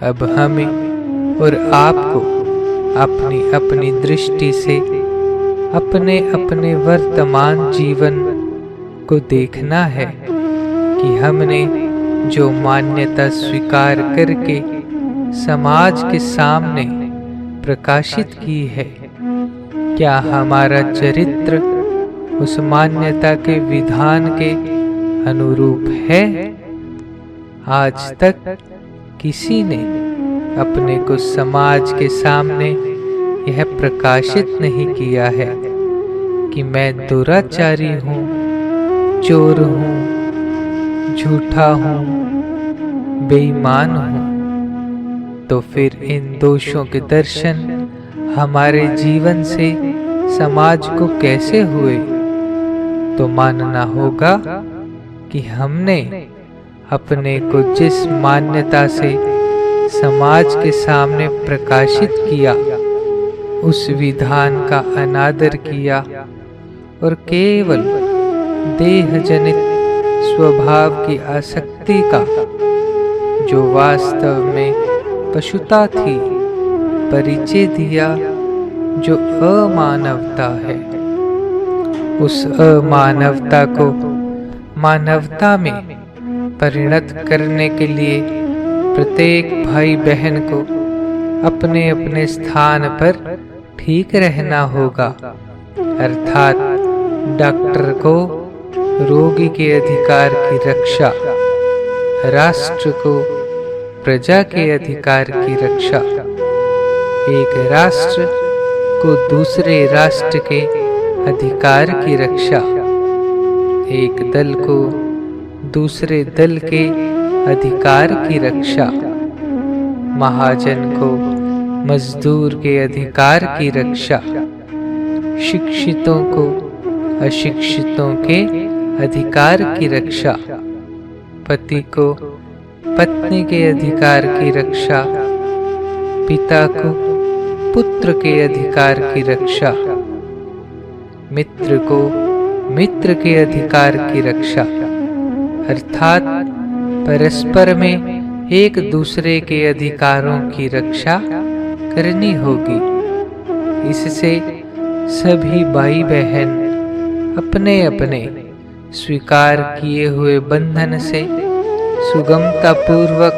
अब हमें और आपको अपनी अपनी दृष्टि से अपने अपने वर्तमान जीवन को देखना है कि हमने जो मान्यता स्वीकार करके समाज के सामने प्रकाशित की है, क्या हमारा चरित्र उस मान्यता के विधान के अनुरूप है? आज तक किसी ने अपने को समाज के सामने यह प्रकाशित नहीं किया है कि मैं दुराचारी हूँ, चोर हूँ, झूठा हूँ, बेईमान हूँ। तो फिर इन दोषों के दर्शन हमारे जीवन से समाज को कैसे हुए? तो मानना होगा कि हमने अपने को जिस मान्यता से समाज के सामने प्रकाशित किया, उस विधान का अनादर किया और केवल देह जनित स्वभाव की आसक्ति का, जो वास्तव में पशुता थी, परिचय दिया, जो अमानवता है। उस अमानवता को मानवता में परिणत करने के लिए प्रत्येक भाई बहन को अपने अपने स्थान पर ठीक रहना होगा। अर्थात डॉक्टर को रोगी के अधिकार की रक्षा, राष्ट्र को प्रजा के अधिकार की रक्षा, एक राष्ट्र को दूसरे राष्ट्र के अधिकार की रक्षा, एक दल को दूसरे दल के अधिकार की रक्षा, महाजन को मजदूर के अधिकार की रक्षा, शिक्षितों को अशिक्षितों के अधिकार की रक्षा, पति को पत्नी के अधिकार की रक्षा, पिता को पुत्र के अधिकार की रक्षा, मित्र को मित्र के अधिकार की रक्षा, अर्थात परस्पर में एक दूसरे के अधिकारों की रक्षा करनी होगी। इससे सभी भाई बहन अपने अपने स्वीकार किए हुए बंधन से सुगमता पूर्वक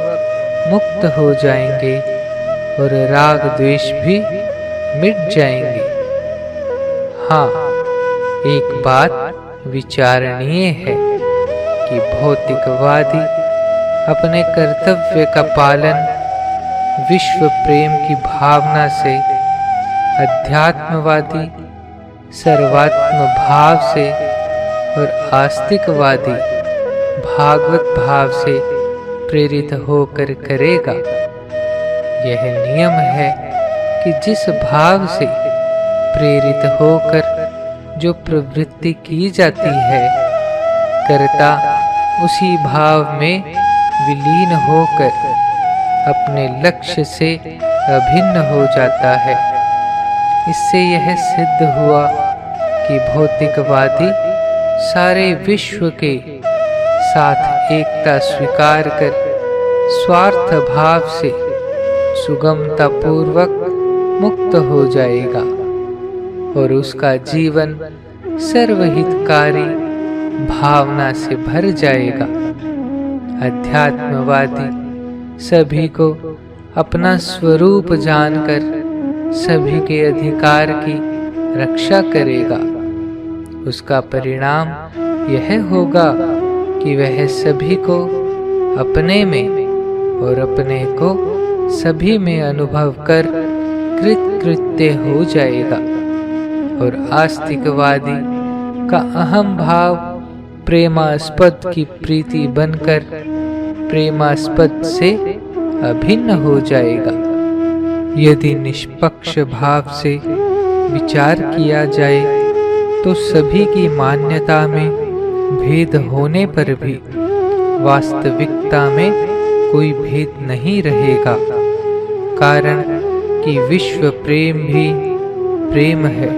मुक्त हो जाएंगे और राग द्वेष भी मिट जाएंगे। हाँ, एक बात विचारणीय है कि भौतिकवादी अपने कर्तव्य का पालन विश्व प्रेम की भावना से, अध्यात्मवादी सर्वात्म भाव से और आस्तिकवादी भागवत भाव से प्रेरित होकर करेगा। यह नियम है कि जिस भाव से प्रेरित होकर जो प्रवृत्ति की जाती है, कर्ता उसी भाव में विलीन होकर अपने लक्ष्य से अभिन्न हो जाता है। इससे यह सिद्ध हुआ कि भौतिकवादी सारे विश्व के साथ एकता स्वीकार कर स्वार्थ भाव से सुगमता पूर्वक मुक्त हो जाएगा और उसका जीवन सर्वहितकारी भावना से भर जाएगा। अध्यात्मवादी सभी को अपना स्वरूप जानकर सभी के अधिकार की रक्षा करेगा। उसका परिणाम यह होगा कि वह सभी को अपने में और अपने को सभी में अनुभव कर कृतकृत्य हो जाएगा और आस्तिकवादी का अहम भाव प्रेमास्पद की प्रीति बनकर प्रेमास्पद से अभिन्न हो जाएगा। यदि निष्पक्ष भाव से विचार किया जाए तो सभी की मान्यता में भेद होने पर भी वास्तविकता में कोई भेद नहीं रहेगा, कारण कि विश्व प्रेम भी प्रेम है,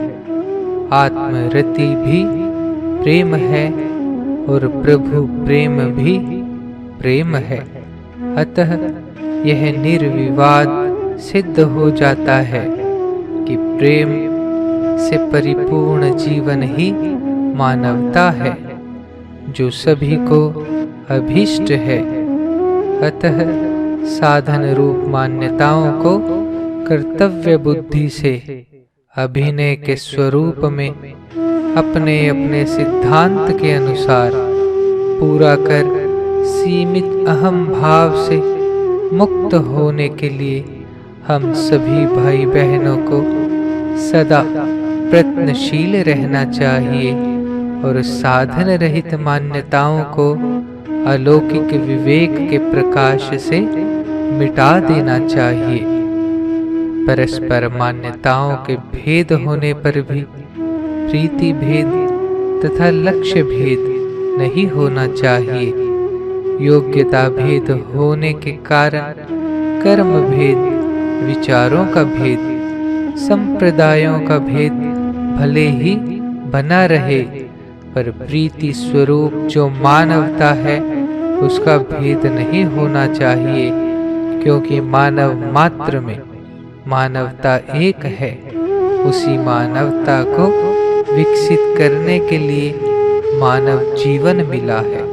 आत्मरति भी प्रेम है और प्रभु प्रेम भी प्रेम है। अतः यह निर्विवाद सिद्ध हो जाता है कि प्रेम से परिपूर्ण जीवन ही मानवता है, जो सभी को अभीष्ट है। अतः साधन रूप मान्यताओं को कर्तव्य बुद्धि से अभिनय के स्वरूप में अपने अपने सिद्धांत के अनुसार पूरा कर सीमित अहम भाव से मुक्त होने के लिए हम सभी भाई बहनों को सदा प्रयत्नशील रहना चाहिए और साधन रहित मान्यताओं को अलौकिक विवेक के प्रकाश से मिटा देना चाहिए। परस्पर मान्यताओं के भेद होने पर भी प्रीति भेद तथा लक्ष्य भेद नहीं होना चाहिए। योग्यता भेद होने के कारण कर्म भेद, विचारों का भेद, संप्रदायों का भेद भले ही बना रहे, पर प्रीति स्वरूप जो मानवता है उसका भेद नहीं होना चाहिए, क्योंकि मानव मात्र में मानवता एक है। उसी मानवता को विकसित करने के लिए मानव जीवन मिला है।